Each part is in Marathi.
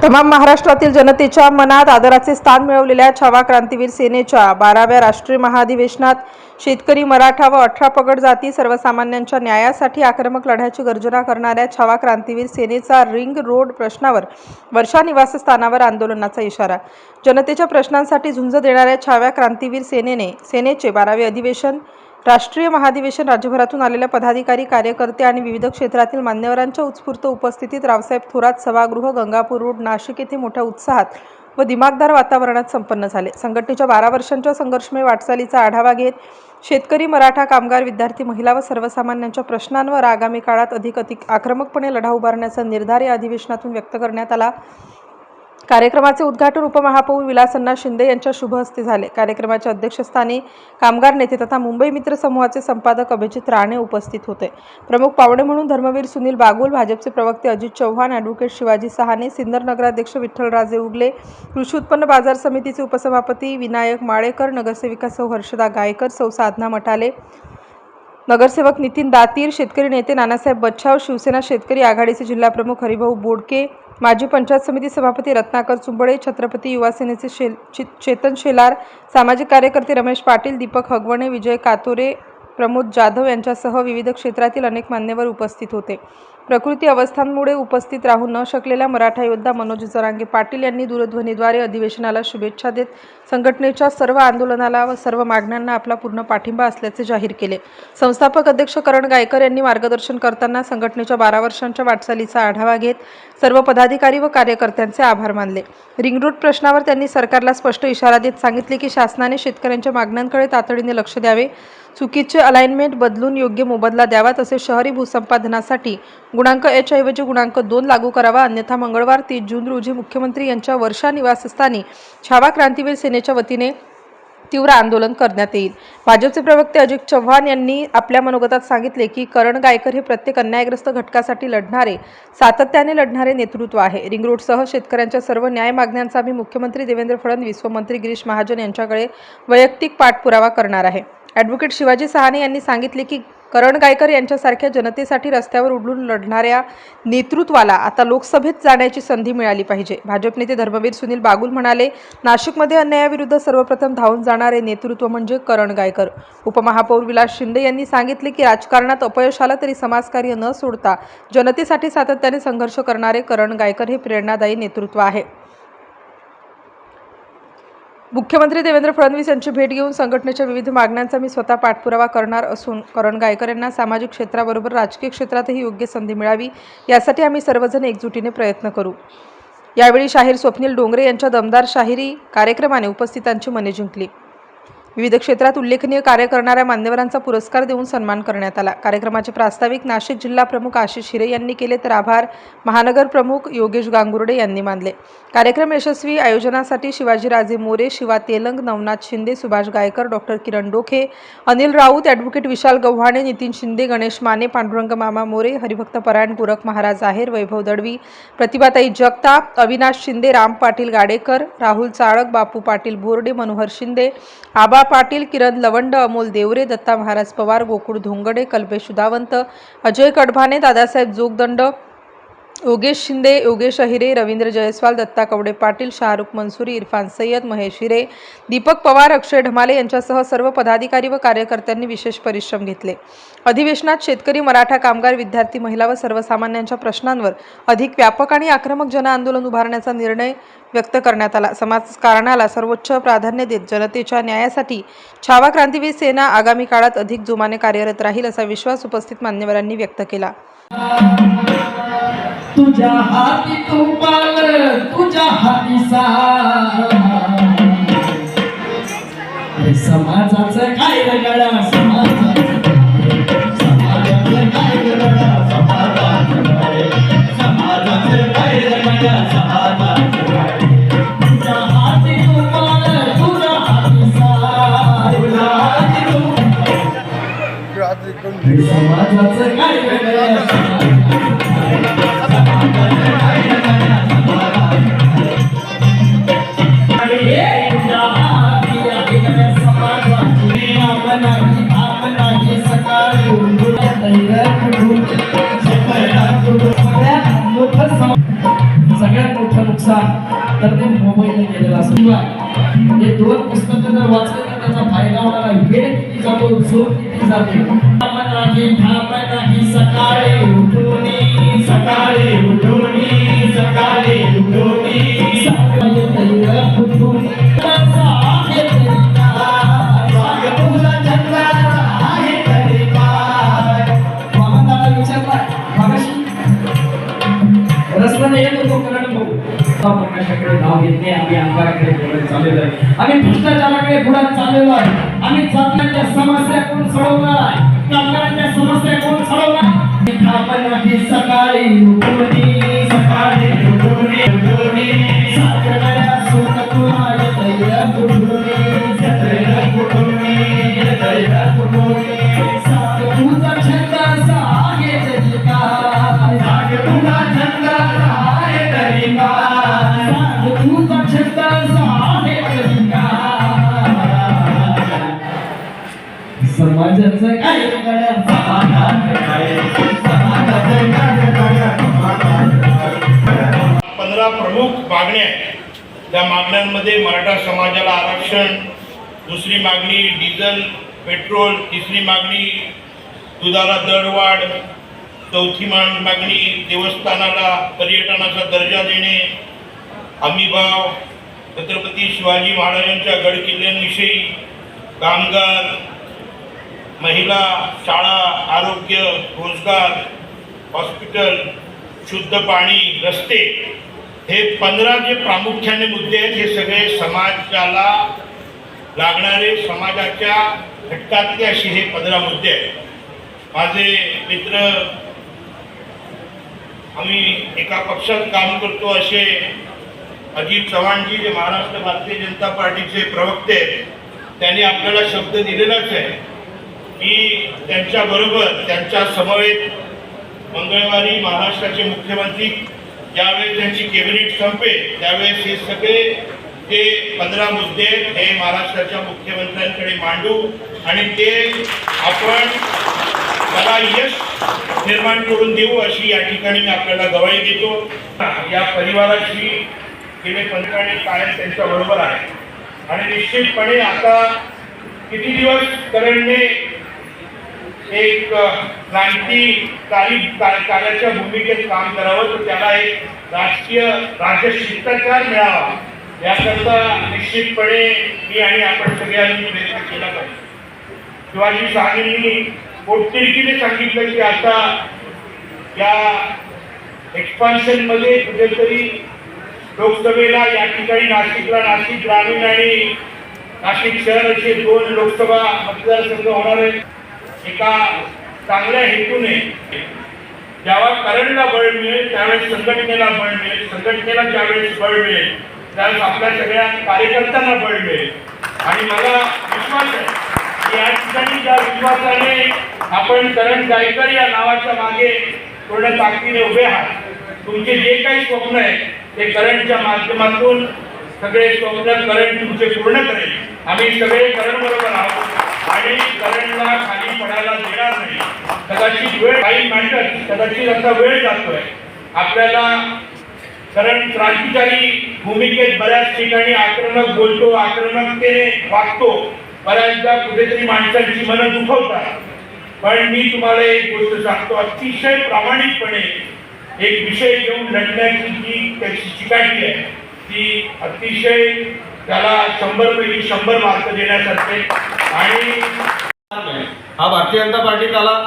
तमाम महाराष्ट्रातील जनतेच्या मनात आदराचे स्थान मिळवलेल्या छावा क्रांतीवीर सेनेच्या 12व्या राष्ट्रीय महाधिवेशनात शेतकरी, मराठा व 18 पगड जाती सर्वसामान्यांच्या न्यायासाठी आक्रमक लढ्याची गर्जना करणाऱ्या छावा क्रांतीवीर सेनेचा रिंग रोड प्रश्नावर वर्षा निवासस्थानावर आंदोलनाचा इशारा। जनतेच्या प्रश्नांसाठी झुंज देणाऱ्या छावा क्रांतीवीर सेनेचे 12वे अधिवेशन राष्ट्रीय महाधिवेशन राज्यभरातून आलेल्या पदाधिकारी, कार्यकर्ते आणि विविध क्षेत्रातील मान्यवरांच्या उत्स्फूर्त उपस्थितीत रावसाहेब थोरात सभागृह, गंगापूर रोड, नाशिक येथे मोठ्या उत्साहात व दिमागदार वातावरणात संपन्न झाले। संघटनेच्या 12 वर्षांच्या संघर्षमय वाटचालीचा आढावा घेत शेतकरी, मराठा, कामगार, विद्यार्थी, महिला व सर्वसामान्यांच्या प्रश्नांवर आगामी काळात अधिक आक्रमकपणे लढा उभारण्याचा निर्धार या अधिवेशनातून व्यक्त करण्यात आला। कार्यक्रमाचे उद्घाटन उपमहापौर विलासअण्णा शिंदे यांच्या शुभ हस्ते झाले। कार्यक्रमाच्या अध्यक्षस्थानी कामगार नेते तथा मुंबई मित्र समूहाचे संपादक अभिजित राणे उपस्थित होते। प्रमुख पाहुणे म्हणून धर्मवीर सुनील बागुल, भाजपचे प्रवक्ते अजित चव्हाण, ॲडव्होकेट शिवाजी सहाने, सिन्नर नगराध्यक्ष विठ्ठलराजे उगले, कृषी उत्पन्न बाजार समितीचे उपसभापती विनायक माळेकर, नगरसेविका सौ हर्षदा गायकर, सौ साधना मठाले, नगरसेवक नितीन दातीर, शेतकरी नेते नानासाहेब बच्छाव, शिवसेना शेतकरी आघाडीचे जिल्हाप्रमुख हरिभाऊ बोडके, माजी पंचायत समिती सभापती रत्नाकर चुंबळे, छत्रपती युवा सेनेचे चेतन शेलार, सामाजिक कार्यकर्ते रमेश पाटील, दीपक हगवणे, विजय कातोरे, प्रमोद जाधव यांच्यासह विविध क्षेत्रातील अनेक मान्यवर उपस्थित होते। प्रकृती अवस्थांमुळे उपस्थित राहू न शकलेल्या मराठा योद्धा मनोज जरांगे पाटील यांनी दूरध्वनीद्वारे अधिवेशनाला शुभेच्छा देत संघटनेच्या सर्व आंदोलनाला व सर्व मागण्यांना आपला पूर्ण पाठिंबा असल्याचे जाहीर केले। संस्थापक अध्यक्ष करण गायकर यांनी मार्गदर्शन करताना संघटनेच्या 12 वर्षांच्या वाटचालीचा आढावा घेत सर्व पदाधिकारी व कार्यकर्त्यांचे आभार मानले। रिंग रोड प्रश्नावर त्यांनी सरकारला स्पष्ट इशारा देत सांगितले की शासनाने शेतकऱ्यांच्या मागण्यांकडे तातडीने लक्ष द्यावे, चुकीचे अलाइनमेंट बदलून योग्य मोबदला द्यावा, तसेच शहरी भूसंपादनासाठी गुणांक H ऐवजी गुणांक 2 लागू करावा, अन्यथा मंगळवार 30 जून रोजी मुख्यमंत्री यांच्या वर्षा निवासस्थानी छावा क्रांतीवीर सेनेच्या वतीने तीव्र आंदोलन करण्यात येईल। भाजपचे प्रवक्ते अजित चव्हाण यांनी आपल्या मनोगतात सांगितले की करण गायकर हे प्रत्येक अन्यायग्रस्त घटकासाठी सातत्याने लढणारे नेतृत्व आहे। रिंग रोडसह शेतकऱ्यांच्या सर्व न्याय मागण्यांचा आम्ही मुख्यमंत्री देवेंद्र फडणवीस व मंत्री गिरीश महाजन यांच्याकडे वैयक्तिक पाठपुरावा करणार आहे। ॲडव्होकेट शिवाजी सहाने यांनी सांगितले की करण गायकर यांच्यासारख्या जनतेसाठी रस्त्यावर उडून लढणाऱ्या नेतृत्वाला आता लोकसभेत जाण्याची संधी मिळाली पाहिजे। भाजप नेते धर्मवीर सुनील बागुल म्हणाले, नाशिकमध्ये अन्यायाविरुद्ध सर्वप्रथम धावून जाणारे नेतृत्व म्हणजे करण गायकर। उपमहापौर विलास शिंदे यांनी सांगितले की राजकारणात अपयश आलं तरी समाजकार्य न सोडता जनतेसाठी सातत्याने संघर्ष करणारे करण गायकर हे प्रेरणादायी नेतृत्व आहे। मुख्यमंत्री देवेंद्र फडणवीस यांची भेट घेऊन संघटनेच्या विविध मागण्यांचा मी स्वतः पाठपुरावा करणार असून करण गायकर यांना सामाजिक क्षेत्राबरोबर राजकीय क्षेत्रातही योग्य संधी मिळावी यासाठी आम्ही सर्वजण एकजुटीने प्रयत्न करू। यावेळी शाहीर स्वप्नील डोंगरे यांच्या दमदार शाहिरी कार्यक्रमाने उपस्थितांची मने जिंकली। विविध क्षेत्रात उल्लेखनीय कार्य करणाऱ्या मान्यवरांचा पुरस्कार देऊन सन्मान करण्यात आला। कार्यक्रमाचे प्रास्ताविक नाशिक जिल्हा प्रमुख आशिष हिरे यांनी केले तर आभार महानगर प्रमुख योगेश गांगुर्डे यांनी मानले। कार्यक्रम यशस्वी आयोजनासाठी शिवाजीराजे मोरे, शिवा तेलंग, नवनाथ शिंदे, सुभाष गायकर, डॉक्टर किरण डोखे, अनिल राऊत, ॲडव्होकेट विशाल गव्हाणे, नितीन शिंदे, गणेश माने, पांडुरंग मामा मोरे, हरिभक्त परायण गोरख महाराज आहेर, वैभव दळवी, प्रतिभाताई जगताप, अविनाश शिंदे, राम पाटील गाडेकर, राहुल चाळक, बापू पाटील बोर्डे, मनोहर शिंदे, आबा पाटील, किरण लवंड, अमोल देवरे, दत्ता महाराज पवार, गोकुळ धोंगडे, कल्पेश सुधावंत, अजय कडभाने, दादासाहेब जोगदंड, योगेश शिंदे, योगेश अहिरे, रवींद्र जयस्वाल, दत्ता कवडे पाटील, शाहरुख मंसुरी, इरफान सय्यद, महेश हिरे, दीपक पवार, अक्षय ढमाले यांच्यासह सर्व पदाधिकारी व कार्यकर्त्यांनी विशेष परिश्रम घेतले। अधिवेशनात शेतकरी, मराठा, कामगार, विद्यार्थी, महिला व सर्वसामान्यांच्या प्रश्नांवर अधिक व्यापक आणि आक्रमक जनआंदोलन उभारण्याचा निर्णय व्यक्त करण्यात आला। समाजकारणाला सर्वोच्च प्राधान्य देत जनतेच्या न्यायासाठी छावा क्रांतीवीर सेना आगामी काळात अधिक जोमाने कार्यरत राहील असा विश्वास उपस्थित मान्यवरांनी व्यक्त केला। तुझ्या हाती तुपाल, तुझ्या हाती सार, समाजाचं काय रगडा, समाजाचं काय रगडा, समाजाचं काय रगडा, तुझ्या हाती तुपाल, तुझ्या हाती सार, समाजाचं काय रगडा, तर ते मोबाईलने केलेलं असं हे दोन पुस्तकं जर वाचले तर त्याचा फायदा होणार आहे. वेळ किती जातो, झोप किती जाते. आपण राखी सकाळी उठूनी सकाळी उठूनी सकाळी उठूनी सकाळी उठूनी रस्त्याने येत होतो कारण प्रकाशाकडे नाव घेतले, आम्ही अंधाराकडे पुढे चाललेलो आहे, आम्ही भ्रष्टाचाराकडे पुढे चाललेलो आहे, आम्ही जातीयांच्या समस्या कोण सोडवणार आहे, कामगारांच्या समस्या कोण सोडवणार. आपण राखी सकाळी उठूनी सकाळी उठूनी उठूनी साखरेला सुख तुला येतया उठूनी सकाळी उठूनी येतया उठूनी साख तुझा छंद आहे तरी काय, साख तुझा छंद आहे तरी काय, साख तुझा छंद आहे तरी काय. समाजाचं काय समाजाचं काय 15 प्रमुख मागण्या आहेत. त्या मागण्यांमध्ये मराठा समाजाला आरक्षण, दुसरी मागणी डिझेल पेट्रोल, तिसरी मागणी दुधाला दरवाढ, चौथी मागणी देवस्थानाला पर्यटनाचा दर्जा देणे, हमीभाव, छत्रपती शिवाजी महाराजांच्या गड किल्ल्यांविषयी, कामगार, महिला, शाळा, आरोग्य, रोजगार, हॉस्पिटल, शुद्ध पाणी, रस्ते, हे 15 जे प्रामुख्याने मुद्दे आहेत. हे सगळे समाजाला लागणारे, समाजाच्या घटकातले असे हे 15 मुद्दे आहेत. माझे मित्र, आम्ही एका पक्षात काम करतो असे अजित चव्हाणजी, जे महाराष्ट्र भारतीय जनता पार्टीचे प्रवक्ते आहेत, त्यांनी आपल्याला शब्द दिलेलाच आहे की त्यांच्याबरोबर, त्यांच्या समवेत मंगळवारी महाराष्ट्राचे मुख्यमंत्री ज्यावेळेस त्यांची कॅबिनेट संपेल त्यावेळेस हे सगळे जे 15 मुद्दे हे महाराष्ट्राच्या मुख्यमंत्र्यांकडे मांडू आणि ते आपण त्याला यश निर्माण करून देऊ अशी या ठिकाणी मी आपल्याला गवाही देतो. या परिवाराशी गेले 15 कायम त्यांच्या बरोबर आहे आणि निश्चितपणे आता किती दिवस करणने एक क्रांतिकारी कार्याच्या भूमिकेत काम करावं, तर त्याला एक राष्ट्रीय राजशिष्टाचार मिळावा याकरता निश्चितपणे मी आणि आपण सगळ्यांनी प्रयत्न केला पाहिजे. शिवाजी साहेबांनी पोटतिडकीने सांगितलं की आता या एक्सपान्शन मध्ये कुठेतरी लोकसभेला या ठिकाणी नाशिकला नाशिक ग्रामीण आणि नाशिक शहर असे 2 लोकसभा मतदारसंघ होणार आहेत. एका चांगल्या हेतूने जेव्हा करणला बळ मिळेल त्यावेळेस संघटनेला बळ मिळेल, संघटनेला ज्यावेळेस बळ मिळेल त्यावेळेस आपल्या सगळ्या कार्यकर्त्यांना बळ मिळेल. आणि मला विश्वास आहे की या ठिकाणी ज्या विश्वासाने आपण करण गायकर या नावाच्या मागे पूर्ण ताकदीने उभे आहात, तुमचे जे काही स्वप्न आहेत ते करणच्या माध्यमातून सगळे स्वप्न करण तुमचे पूर्ण करेल. आम्ही सगळे करण बरोबर आहोत आणि करणला खाली पडायला देणार नाही. कदाचित वेळ काही म्हणतात, कदाचित आता वेळ जातोय आपल्याला. करण क्रांतिकारी भूमिकेत बऱ्याच ठिकाणी आक्रमक बोलतो, आक्रमकतेने वागतो, बऱ्याचदा कुठेतरी माणसांची मनं दुखवतात. पण मी तुम्हाला एक गोष्ट सांगतो, अतिशय प्रामाणिकपणे एक विषय घेऊन लढण्याची जी त्याची चिकाटी आहे ती अतिशय त्याला 100 पैकी 100 मार्क देण्यासारखे. आणि हा भारतीय जनता पार्टीत आला,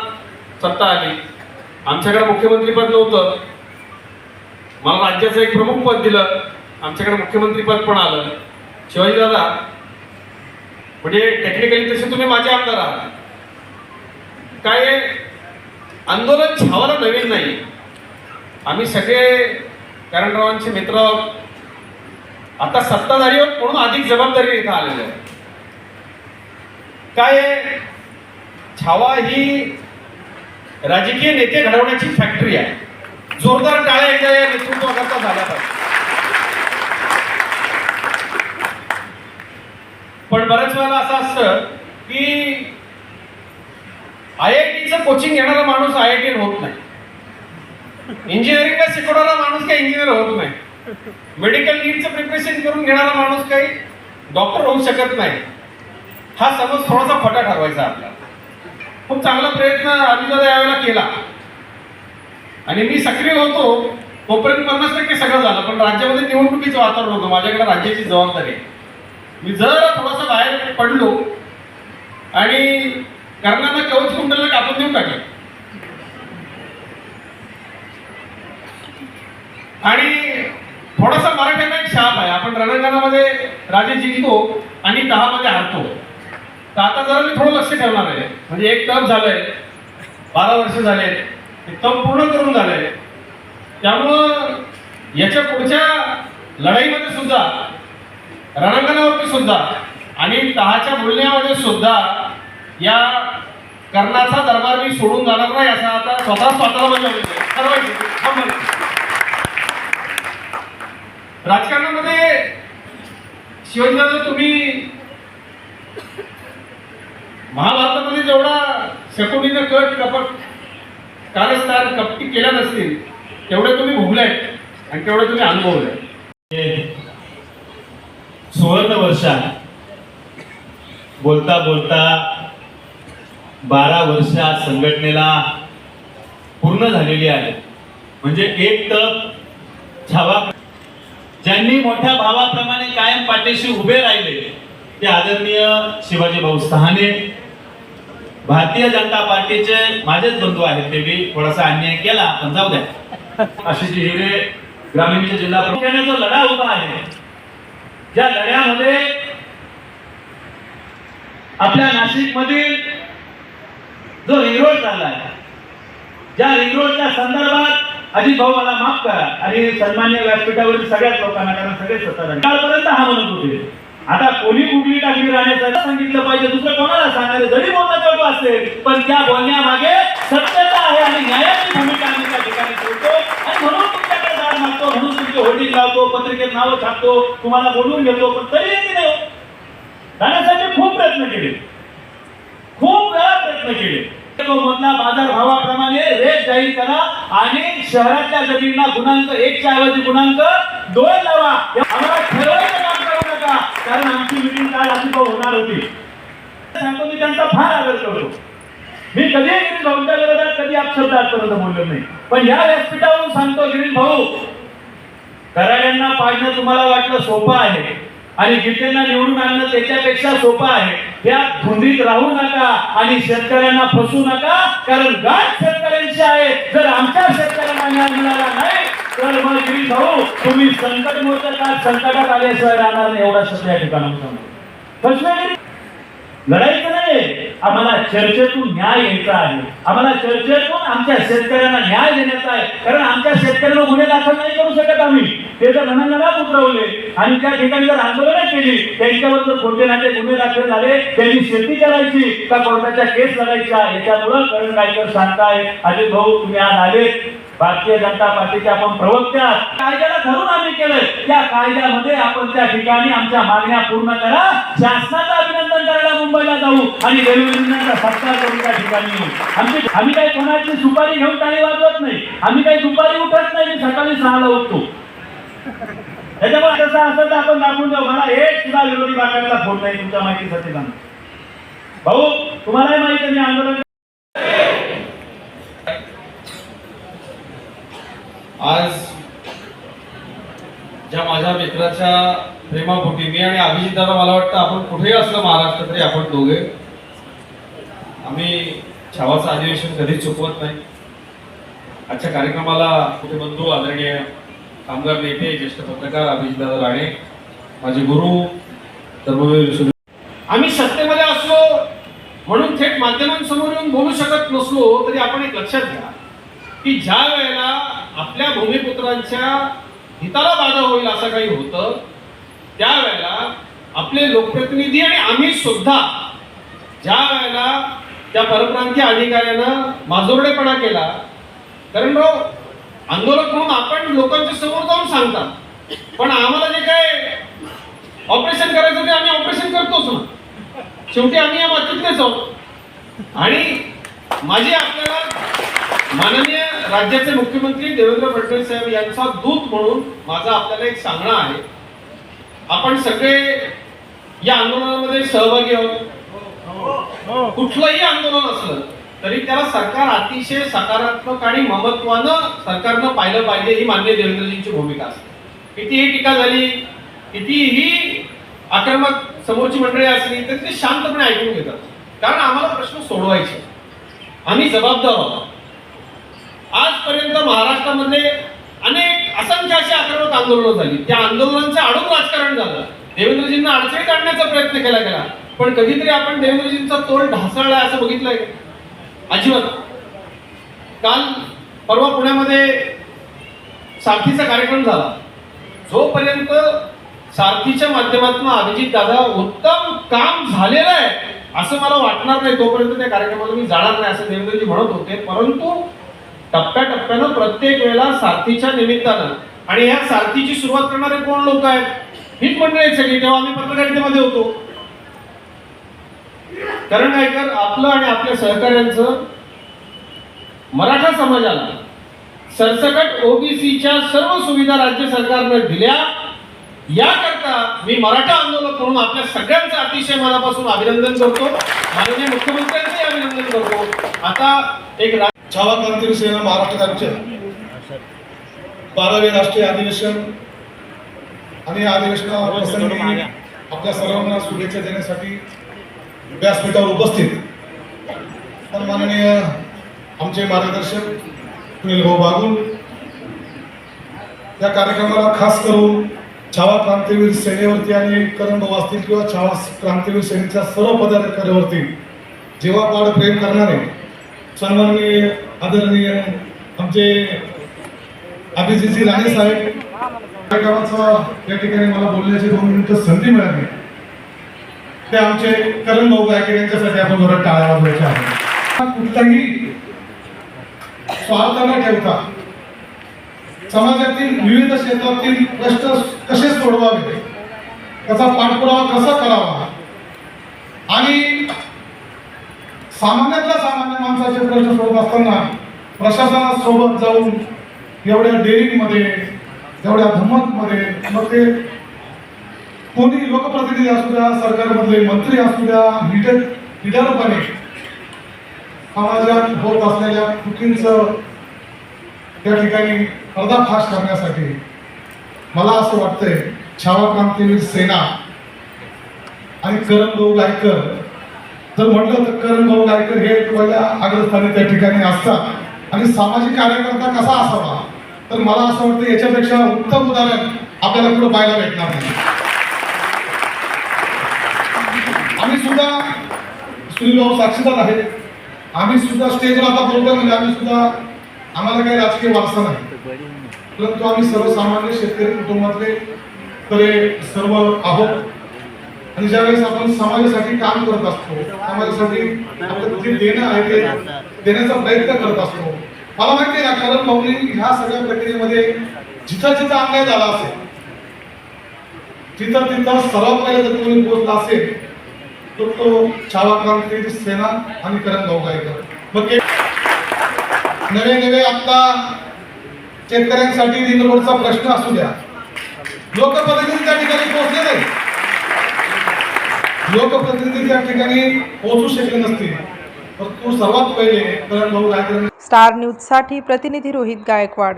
सत्ता आली, आमच्याकडे मुख्यमंत्रीपद नव्हतं, मला राज्याचं एक प्रमुख पद दिलं, आमच्याकडे मुख्यमंत्रीपद पण आलं. शिवाजी दादा म्हणजे टेक्निकली तसे तुम्ही माझे आमदार आहात. काय आंदोलन छावाला नवीन नाही, आम्ही सगळे करणरावांचे मित्र आहोत. आता सत्ताधारी आहोत म्हणून अधिक जबाबदारी इथं आलेले आहे. काय छावा ही राजकीय नेते घडवण्याची फॅक्टरी आहे. जोरदार टाळ्या एकदा या नेतृत्वाकरता झाल्या पाहिजे. पण बऱ्याच वेळेला असं असतं की IITचं कोचिंग घेणारा माणूस IIT होत नाही, इंजिनिअरिंगला शिकवणारा माणूस काही इंजिनियर होत नाही. मेडिकल नीटचं प्रिपरेशन करून घेणारा माणूस काही डॉक्टर होऊ शकत नाही, हा समज थोडासा खोटा ठरवायचा आपल्याला. खूप चांगला प्रयत्न अभिदादा यावेळेला केला आणि मी सक्रिय होतो तोपर्यंत 50% सगळं झालं. पण राज्यामध्ये निवडणुकीचं वातावरण होतं, माझ्याकडे राज्याची जबाबदारी आहे. मी जर थोडासा बाहेर पडलो आणि कर्णांना कवच कुंडला कापून देऊन टाकलं आणि थोडासा मराठ्यांना एक शाप आहे, आपण रणांगणामध्ये राजे जिंकतो आणि 10 मध्ये हारतो. तर आता जरा मी थोडं लक्ष ठेवणार आहे. म्हणजे एक टर्म झालंय, 12 वर्ष झाले, टर्म पूर्ण करून झालंय. त्यामुळं याच्या पुढच्या लढाईमध्ये सुद्धा, रणांगणावरती सुद्धा आणि 10च्या बोलण्यामध्ये सुद्धा या कर्णाचा दरबार मी सोडून जाणार नाही, असं आता स्वतःला म्हणजे ठरवायचं. राजकारणामध्ये शिवाजीदादा तुम्ही महाभारतामध्ये जेवढा शकुनीनं कट कपट कारस्थान कपटी केल्या नसतील तेवढे तुम्ही भोगलाय आणि तेवढे तुम्ही अनुभवलाय. सुवर्ण वर्षात बोलता बोलता 12 वर्ष संघटनेला पूर्ण झालेली आहे. म्हणजे एक तप छावा ज्यांनी मोठ्या भावाप्रमाणे कायम पाठीशी उभे राहिले ते आदरणीय शिवाजी भाऊ सहाने, भारतीय जनता पार्टीचे माझेच बंधू आहेत. ते बी थोडासा अन्याय केला पण जाऊ द्या. आशिष हिरे ग्रामीणचे जिल्हा प्रमुखाने जो लढा उभा आहे, ज्या लढ्यामध्ये आपल्या नाशिक मधील जो रिंग रोड झालाय, ज्या रिंग रोडच्या संदर्भात अजित भाऊ मला माफ करा आणि सन्मान्य व्यासपीठावरील सगळ्याच लोकांना, कारण सगळे सत्ताधारी हा म्हणत होते, आता कोणी कुठली टाकली राहण्याचं सांगितलं पाहिजे, दुसरं कोणाला सांगायचं, जरी बोलणं असेल पण त्या बोलण्यामागे सत्यता आहे आणि न्यायाची भूमिका आम्ही त्या ठिकाणी ठेवतो. आणि म्हणून तुमच्याकडे दाद मागतो, म्हणून तुमची होर्डिंग लावतो, पत्रिकेत नावं छापतो, तुम्हाला बोलवून घेतो. पण तरी नाही राहण्यासाठी खूप प्रयत्न केले, खूप वेळा प्रयत्न केले. मधला बाजार भावाप्रमाणे रेट जाहीर करा आणि शहरातल्या जमिनीला गुणांक 1च्या ऐवजी गुणांक 2 लावा. आम्हाला ठरवायचं काम करू नका, कारण आमची मिटिंग काल अनुभव होणार होती. सांगतो मी त्यांचा फार आदर करतो. मी कधीही गिरीश भाऊंच्या विरोधात कधी अपशब्द आजपर्यंत बोललो नाही. पण या व्यासपीठावरून सांगतो गिरीश भाऊ, कराड्यांना पाडणं तुम्हाला वाटलं सोपं आहे आणि गीतेंना निवडून आणणं त्याच्यापेक्षा सोपं आहे. या धुंदीत राहू नका आणि शेतकऱ्यांना फसू नका, कारण गाठ शेतकऱ्यांची आहे. जर आमच्या शेतकऱ्यांना न्याय मिळाला नाही तर मग गिरीश भाऊ तुम्ही संकट मोठं का संकटात आल्याशिवाय राहणार नाही. एवढा शब्द या ठिकाणी लढायचं नाही, आम्हाला चर्चेतून न्याय घ्यायचा आहे. आम्हाला चर्चेतून आमच्या शेतकऱ्यांना न्याय देण्याचा आहे, कारण आमच्या शेतकऱ्यांना गुन्हे दाखल नाही करू शकत आम्ही. ते जर रणांगणात उतरवले आणि त्या ठिकाणी जर आंदोलनं केली, त्यांच्यावर जर खोटे नाटे गुन्हे दाखल झाले, त्यांनी शेती करायची का कोर्टाच्या केस लढायच्या, याच्यामुळं करण कायकर सांगताय. अजित भाऊ तुम्ही आज आले, भारतीय जनता पार्टीचे आपण प्रवक्ते आहात. कायद्याला धरून आम्ही केलंय, त्या कायद्यामध्ये आपण त्या ठिकाणी आमच्या मागण्या पूर्ण करा. शासनाचं अभिनंदन करायला मुंबईला जाऊ आणि देवेंद्रांचा सत्कार करून त्या ठिकाणी आम्ही काही कोणाची सुपारी घेऊन टाळी वाजवत नाही. आम्ही काही दुपारी उठत नाही, मी सकाळी 6ला उठतो. त्याच्यामुळे तसं असं तर आपण दाखवून जाऊ. मला एक सुद्धा विरोधी बाकायला फोन नाही. तुमच्या माहितीसाठी सांगतो भाऊ, तुम्हालाही माहिती आहे मी आंदोलन आज ज्या माझ्या मित्राच्या प्रेमापोटी मी आणि अभिजित दादा, मला वाटतं आपण कुठेही असलं महाराष्ट्र तरी आपण दोघे आम्ही छावाचं अधिवेशन कधीच चुकवत नाही. आजच्या कार्यक्रमाला कुठे बंधू आदरणीय कामगार नेते ज्येष्ठ पत्रकार अभिजित दादा राणे, माझे गुरु धर्मवीर, आम्ही सत्तेमध्ये असलो म्हणून थेट माध्यमांसमोर येऊन बोलू शकत नसलो तरी आपण एक लक्षात घ्या की ज्या वेळेला आपल्या भूमिपुत्रांच्या हिताला बाधा होईल असं काही होतं, त्यावेळेला आपले लोकप्रतिनिधी आणि आम्ही सुद्धा ज्या वेळेला त्या परप्रांतीय अधिकाऱ्यानं माजोरडेपणा केला, कारण आंदोलक म्हणून आपण लोकांच्या समोर जाऊन सांगतात, पण आम्हाला जे काय ऑपरेशन करायचं ते आम्ही ऑपरेशन करतोच ना. शेवटी आम्ही या मातीतलेच आहोत. आणि माझी आपल्याला माननीय राज्याचे मुख्यमंत्री देवेंद्र फडणवीस साहेब यांचा दूत म्हणून माझा आपल्याला एक सांगणं आहे. आपण सगळे या आंदोलनामध्ये सहभागी आहोत. कुठलंही आंदोलन असलं तरी त्याला सरकार अतिशय सकारात्मक आणि ममत्वानं सरकारनं पाहिलं पाहिजे, ही माननीय देवेंद्रजींची भूमिका असते. कितीही टीका झाली, कितीही आक्रमक समोरची मंडळी असली तरी ते शांतपणे ऐकून घेतात. कारण आम्हाला प्रश्न सोडवायचे, आम्ही जबाबदार आहोत. आजपर्यंत महाराष्ट्रामध्ये अनेक असंख्य अशी आक्रमक आंदोलनं झाली. त्या आंदोलनांचं आडून राजकारण झालं. देवेंद्रजींना अडचणी काढण्याचा प्रयत्न केला गेला, पण कधीतरी आपण देवेंद्रजींचा तोल ढासळलाय असं बघितलंय? अजिबात. काल परवा पुण्यामध्ये सारथीचा कार्यक्रम झाला. जोपर्यंत सारथीच्या माध्यमातून अभिजित दादा उत्तम काम झालेलं आहे असं मला वाटणार नाही, तोपर्यंत त्या कार्यक्रमाला मी जाणार नाही असं देवेंद्रजी म्हणत होते. परंतु टप्प्याटप्प्यानं प्रत्येक वेळेला सारथीच्या निमित्तानं, आणि ह्या सारथीची सुरुवात करणारे कोण लोक आहेत? हीच मंडळी आहेत सगळी. तेव्हा आम्ही पत्रकारितेमध्ये होतो. करण गायकर आपलं आणि आपल्या सहकार्यांचं मराठा समाजाला सरसकट ओबीसीच्या सर्व सुविधा राज्य सरकारनं दिल्या, याकरता मी मराठा आंदोलक म्हणून आपल्या सगळ्यांचं अतिशय मनापासून अभिनंदन करतो. माननीय मुख्यमंत्र्यांचंही अभिनंदन करतो. आता एक छावा क्रांतिवीर सेना महाराष्ट्र राज्य 12वे राष्ट्रीय अधिवेशन आणि या अधिवेशनाप्रसंगी आपल्या सर्वांना शुभेच्छा देण्यासाठी व्यासपीठावर उपस्थित तर माननीय आमचे मार्गदर्शक सुनील भाऊ बागुल, या कार्यक्रमाला खास करून छावा क्रांतिवीर सेनेवरती आणि करण भाऊ असतील किंवा छावा क्रांतिवीर सेनेच्या सर्व पदाधिकाऱ्यांवरती जीवापाड प्रेम करणारे सन्माननीय आदरणीय आमचे अभिजितजी राणे साहेब, कार्यक्रमाचा या ठिकाणी मला बोलण्याची 2 मिनिटं संधी मिळाली. ते आमचे करण भाऊ गायकर यांच्यासाठी आपण जरा टाळ्या वाजवायच्या आहेत. कुठलाही स्वार्थ न ठेवता समाजातील विविध क्षेत्रातील प्रश्न कसे सोडवावे, त्याचा पाठपुरावा कसा करावा आणि सामान्यातल्या सामान्य माणसाचे प्रश्न सोडत असताना प्रशासनासोबत जाऊन एवढ्या डेअरिंगमध्ये, एवढ्या धमकमध्ये, मग ते कोणी लोकप्रतिनिधी असू द्या, सरकारमधले मंत्री असू द्या, निडरपणे समाजात होत असलेल्या चुकींचं त्या ठिकाणी पर्दाफाश करण्यासाठी मला असं वाटतंय छावा क्रांतिवीर सेना आणि करण भाऊ गायकर, जर म्हटलं तर करण भाऊ गायकर हे पहिल्या अग्रस्थानी त्या ठिकाणी असतात. आणि सामाजिक कार्यकर्ता कसा असावा, तर मला असं वाटतं याच्यापेक्षा उत्तम उदाहरण आपल्याला पुढे पाहायला भेटणार नाही. आम्ही सुद्धा सुनील भाऊ साक्षीदार आहेत. आम्ही सुद्धा स्टेजवर आता बोलतो म्हणजे आम्ही सुद्धा, आम्हाला काही राजकीय वारसा नाही, परंतु आम्ही सर्वसामान्य शेतकरी कुटुंबातले खरे सर्व आहोत. आणि ज्यावेळेस आपण समाजासाठी काम करत असतो, समाजासाठी आपलं जे देणं आहे ते देण्याचा प्रयत्न करत असतो. मला माहिती आहे कारण भाऊनी ह्या सगळ्या प्रक्रियेमध्ये जिथं जिथं अन्याय झाला असेल तिथं तिथं सर्वात पहिले जर कोणी पोहोचला असेल तर तो छावा क्रांतिवीर सेना आणि करण भाऊ गायकर. मग नवे नवे आता शेतकऱ्यांसाठी रिंग रोडचा प्रश्न असू द्या, लोकप्रतिनिधी त्या ठिकाणी पोहोचले नाही, लोकप्रतिनिधी त्या ठिकाणी पोहोचू शकले नसतील, परंतु सर्वात पहिले करण भाऊ गायकर. स्टार न्यूजसाठी प्रतिनिधी रोहित गायकवाड.